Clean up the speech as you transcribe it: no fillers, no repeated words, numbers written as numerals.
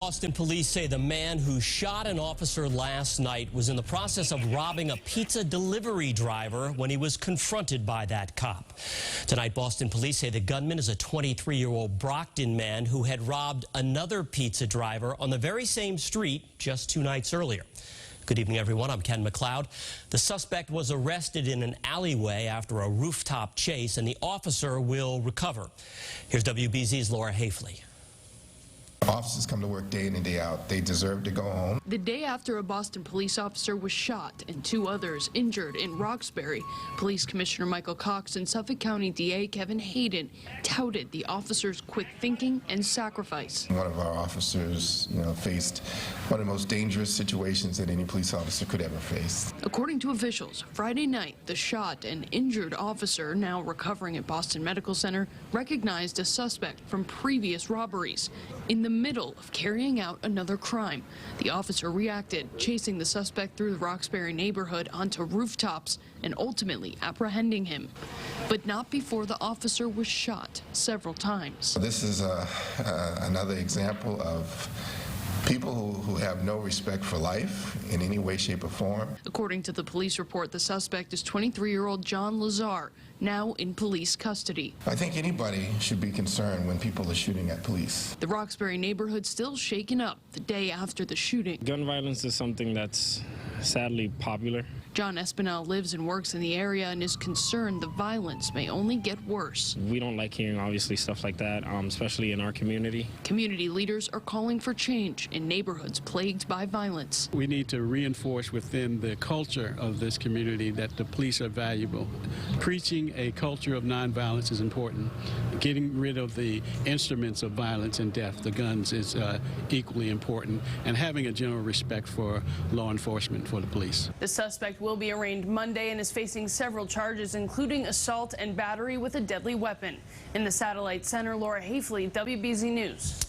Boston police say the man who shot an officer last night was in the process of robbing a pizza delivery driver when he was confronted by that cop. Tonight, Boston police say the gunman is a 23-year-old Brockton man who had robbed another pizza driver on the very same street just 2 nights earlier. Good evening, everyone. I'm Ken McLeod. The suspect was arrested in an alleyway after a rooftop chase, and the officer will recover. Here's WBZ's Laura Haefeli. Officers come to work day in and day out. They deserve to go home. The day after a Boston police officer was shot and 2 others injured in Roxbury, Police Commissioner Michael Cox and Suffolk County DA Kevin Hayden touted the officer's quick thinking and sacrifice. One of our officers, faced one of the most dangerous situations that any police officer could ever face. According to officials, Friday night, the shot and injured officer, now recovering at Boston Medical Center, recognized a suspect from previous robberies. In the middle of carrying out another crime, the officer reacted, chasing the suspect through the Roxbury neighborhood onto rooftops and ultimately apprehending him. But not before the officer was shot several times. This is another example of people who have no respect for life in any way, shape, or form. According to the police report, the suspect is 23-year-old John Lazar, now in police custody. I think anybody should be concerned when people are shooting at police. The Roxbury neighborhood still shaken up the day after the shooting. Gun violence is something that's sadly popular. John Espinal lives and works in the area and is concerned the violence may only get worse. We don't like hearing, obviously, stuff like that, especially in our community. Community leaders are calling for change in neighborhoods plagued by violence. We need to reinforce within the culture of this community that the police are valuable. Preaching a culture of nonviolence is important. Getting rid of the instruments of violence and death, the guns, is equally important, and having a general respect for law enforcement, for the police. The suspect will be arraigned Monday and is facing several charges, including assault and battery with a deadly weapon. In the Satellite Center, Laura Haefeli, WBZ News.